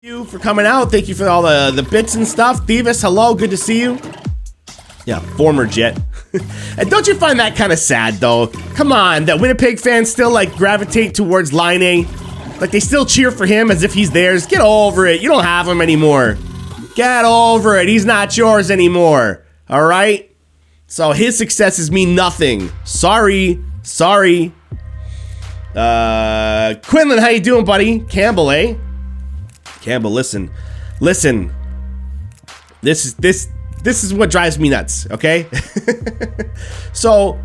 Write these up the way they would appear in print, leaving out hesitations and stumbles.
You for coming out. Thank you for all the bits and stuff. Thievis, hello, good to see you. Yeah, former Jet. And don't you find that kind of sad though? Come on, that Winnipeg fans still like gravitate towards Laine. Like they still cheer for him as if he's theirs. Get over it. You don't have him anymore. Get over it. He's not yours anymore. All right? So his successes mean nothing. Sorry. Quinlan, how you doing, buddy? Campbell, eh? Campbell, listen. This is what drives me nuts, okay? So,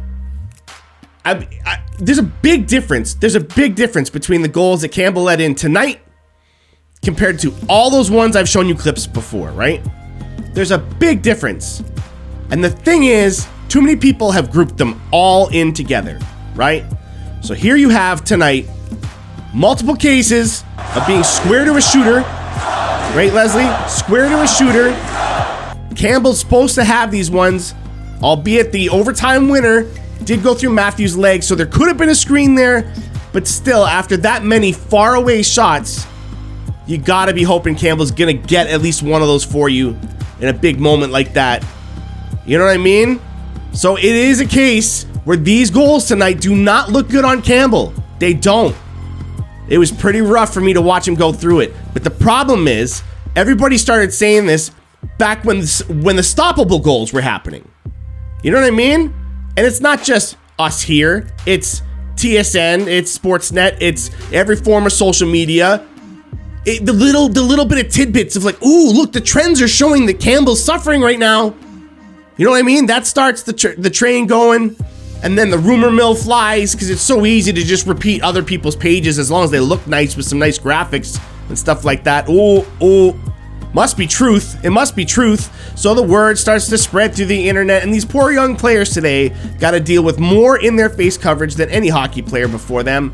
there's a big difference. There's a big difference between the goals that Campbell let in tonight compared to all those ones I've shown you clips before, right? There's a big difference. And the thing is, too many people have grouped them all in together, right? So here you have tonight multiple cases of being square to a shooter, right, Leslie? Square to a shooter. Campbell's supposed to have these ones, albeit the overtime winner did go through Matthews' leg, so there could have been a screen there, but still, after that many faraway shots, you gotta be hoping Campbell's gonna get at least one of those for you in a big moment like that. You know what I mean? So it is a case where these goals tonight do not look good on Campbell. They don't. It was pretty rough for me to watch him go through it. But the problem is, everybody started saying this back when the stoppable goals were happening. You know what I mean? And it's not just us here. It's TSN, it's Sportsnet, it's every form of social media. The little bit of tidbits of like, ooh, look, the trends are showing that Campbell's suffering right now. You know what I mean? That starts the train going. And then the rumor mill flies because it's so easy to just repeat other people's pages as long as they look nice with some nice graphics and stuff like that. Oh, must be truth. It must be truth. So the word starts to spread through the internet, and these poor young players today got to deal with more in-their-face coverage than any hockey player before them.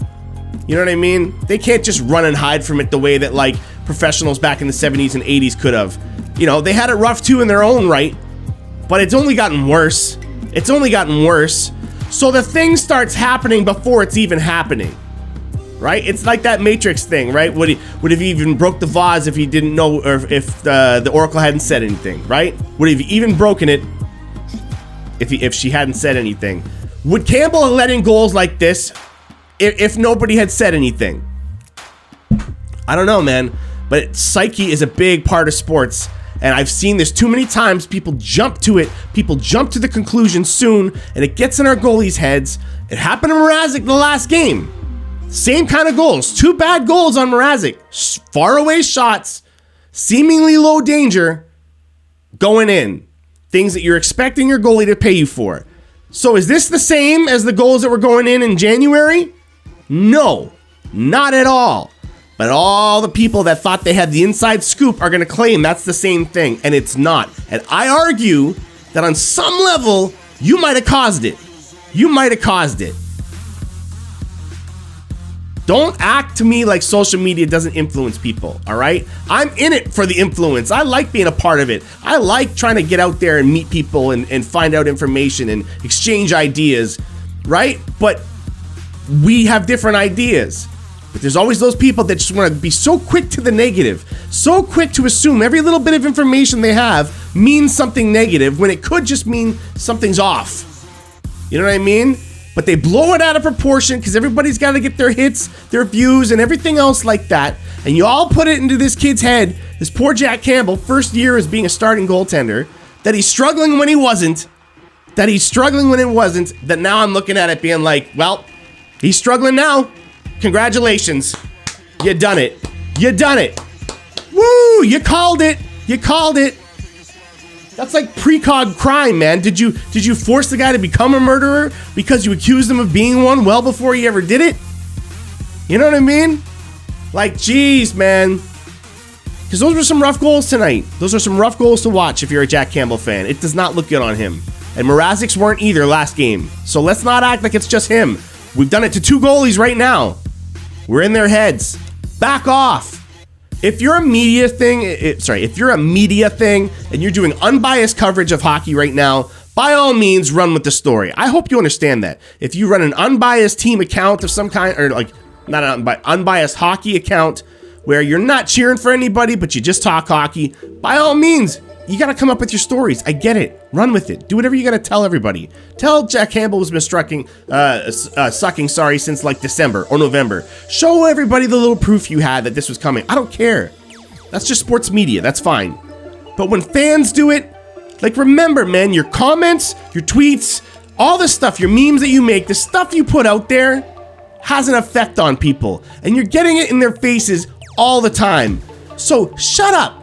You know what I mean? They can't just run and hide from it the way that like professionals back in the 70s and 80s could have. You know, they had it rough too in their own right, but it's only gotten worse. It's only gotten worse. So the thing starts happening before it's even happening, right? It's like that Matrix thing, right? Would he even broke the vase if he didn't know, or if the Oracle hadn't said anything, right? Would he have even broken it if she hadn't said anything? Would Campbell have let in goals like this if nobody had said anything? I don't know, man. But psyche is a big part of sports. And I've seen this too many times. People jump to it. People jump to the conclusion soon, and it gets in our goalies' heads. It happened to Mrazek the last game. Same kind of goals. 2 bad goals on Mrazek. Far away shots, seemingly low danger, going in. Things that you're expecting your goalie to pay you for. So is this the same as the goals that were going in January? No, not at all. But all the people that thought they had the inside scoop are going to claim that's the same thing, and it's not. And I argue that on some level, you might have caused it. You might have caused it. Don't act to me like social media doesn't influence people, all right? I'm in it for the influence. I like being a part of it. I like trying to get out there and meet people and find out information and exchange ideas, right? But we have different ideas. But there's always those people that just want to be so quick to the negative, so quick to assume every little bit of information they have means something negative when it could just mean something's off. You know what I mean? But they blow it out of proportion because everybody's got to get their hits, their views, and everything else like that. And you all put it into this kid's head, this poor Jack Campbell, first year as being a starting goaltender, that he's struggling when he wasn't, that now I'm looking at it being like, well, he's struggling now. Congratulations. You done it. Woo! You called it. That's like precog crime, man. Did you force the guy to become a murderer because you accused him of being one well before he ever did it? You know what I mean? Like, geez, man. Because those were some rough goals tonight. Those are some rough goals to watch if you're a Jack Campbell fan. It does not look good on him. And Mrazek's weren't either last game. So let's not act like it's just him. We've done it to 2 goalies right now. We're in their heads. Back off. If you're a media thing and you're doing unbiased coverage of hockey right now, by all means, run with the story. I hope you understand that. If you run an unbiased team account of some kind, or like not an unbiased hockey account where you're not cheering for anybody, but you just talk hockey, by all means, you got to come up with your stories. I get it. Run with it. Do whatever you got to tell everybody. Tell Jack Campbell was sucking since like December or November. Show everybody the little proof you had that this was coming. I don't care. That's just sports media. That's fine. But when fans do it, like, remember, man, your comments, your tweets, all the stuff, your memes that you make, the stuff you put out there has an effect on people. And you're getting it in their faces all the time. So shut up.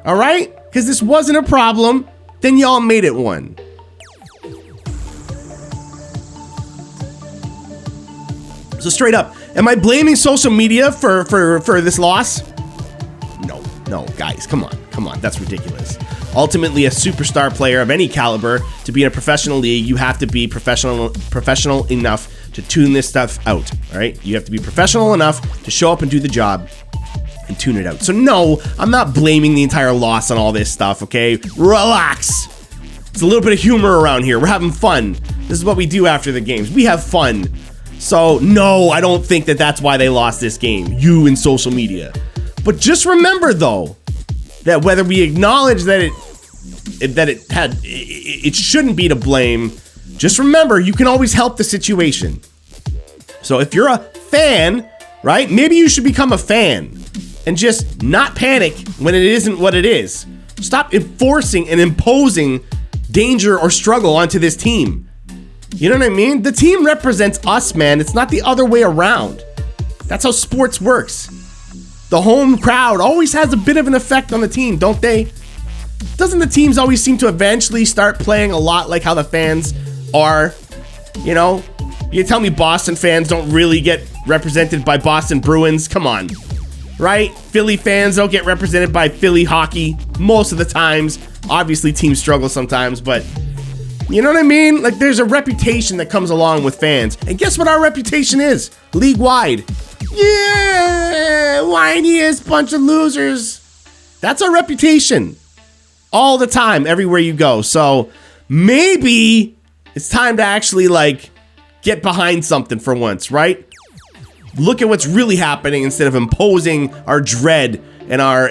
All right? Because this wasn't a problem, then y'all made it one. So straight up, am I blaming social media for this loss? No, guys, come on, that's ridiculous. Ultimately, a superstar player of any caliber, to be in a professional league, you have to be professional enough to tune this stuff out, all right? You have to be professional enough to show up and do the job and tune it out. So no, I'm not blaming the entire loss on all this stuff, okay? Relax. It's a little bit of humor around here. We're having fun. This is what we do after the games. We have fun. So no, I don't think that that's why they lost this game. You and social media. But just remember though, that whether we acknowledge that it shouldn't be to blame, just remember you can always help the situation. So if you're a fan, right? Maybe you should become a fan and just not panic when it isn't what it is. Stop enforcing and imposing danger or struggle onto this team. You know what I mean? The team represents us, man. It's not the other way around. That's how sports works. The home crowd always has a bit of an effect on the team, don't they? Doesn't the teams always seem to eventually start playing a lot like how the fans are? You know? You tell me Boston fans don't really get represented by Boston Bruins? Come on. Right? Philly fans don't get represented by Philly hockey most of the times. Obviously, teams struggle sometimes, but you know what I mean? Like, there's a reputation that comes along with fans. And guess what our reputation is? League-wide. Yeah, whiniest bunch of losers. That's our reputation. All the time, everywhere you go. So maybe it's time to actually, like, get behind something for once, right? Look at what's really happening instead of imposing our dread and our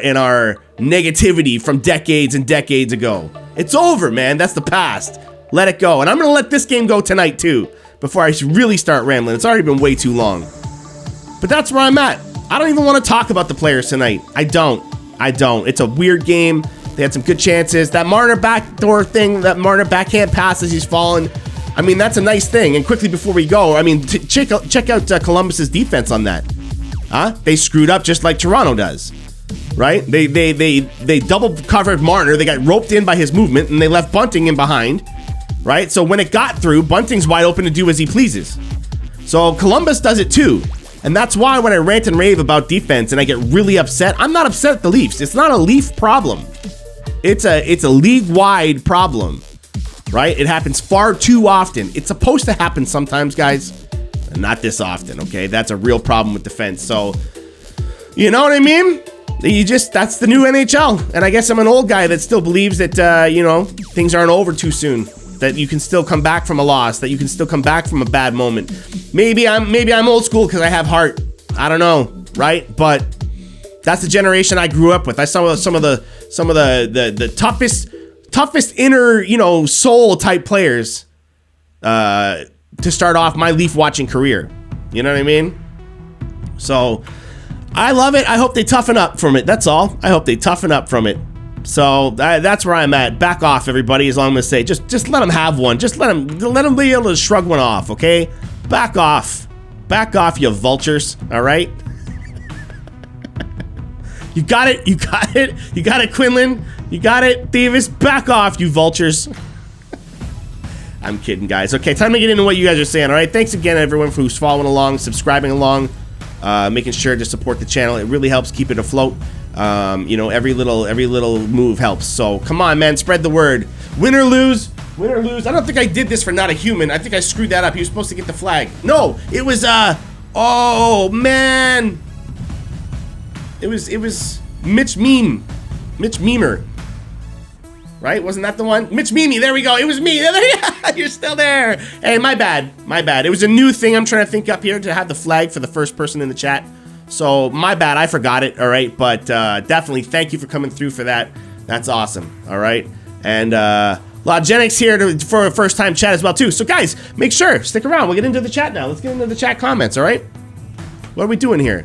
negativity from decades and decades ago. It's over, man. That's the past. Let it go. And I'm going to let this game go tonight, too, before I really start rambling. It's already been way too long. But that's where I'm at. I don't even want to talk about the players tonight. I don't. It's a weird game. They had some good chances. That Marner backdoor thing, that Marner backhand pass as he's fallen, I mean, that's a nice thing. And quickly before we go, I mean, check out Columbus's defense on that. They screwed up just like Toronto does, right? They double covered Marner. They got roped in by his movement, and they left Bunting in behind, right? So when it got through, Bunting's wide open to do as he pleases. So Columbus does it too. And that's why when I rant and rave about defense and I get really upset, I'm not upset at the Leafs. It's not a Leaf problem. It's a league-wide problem, right? It happens far too often. It's supposed to happen sometimes, guys, and not this often, okay? That's a real problem with defense. So, you know what I mean? That's the new NHL. And I guess I'm an old guy that still believes that, things aren't over too soon. That you can still come back from a loss, that you can still come back from a bad moment. Maybe I'm old school because I have heart. I don't know, right? But that's the generation I grew up with. I saw some of the toughest inner, soul type players to start off my Leaf watching career. You know what I mean? So I love it. I hope they toughen up from it. That's all. I hope they toughen up from it. So that's where I'm at. Back off, everybody, is all I'm going to say. Just let them have one. Just let them be able to shrug one off, okay? Back off. Back off, you vultures, all right? You got it. You got it. You got it, Quinlan. You got it, Davis. Back off, you vultures. I'm kidding, guys. Okay, time to get into what you guys are saying, all right? Thanks again, everyone, for who's following along, subscribing along, making sure to support the channel. It really helps keep it afloat. Every little move helps. So come on, man, spread the word. Win or lose. I don't think I did this for Not a Human. I think I screwed that up. He was supposed to get the flag. No, it was oh man. It was Mitch Memer. Right? Wasn't that the one? Mitch Mimi. There we go. It was me. You're still there. Hey, my bad. It was a new thing I'm trying to think up here to have the flag for the first person in the chat. So my bad, I forgot it, all right? But definitely thank you for coming through for that. That's awesome, all right? And Logenics here for a first-time chat as well, too. So guys, make sure, stick around. We'll get into the chat now. Let's get into the chat comments, all right? What are we doing here?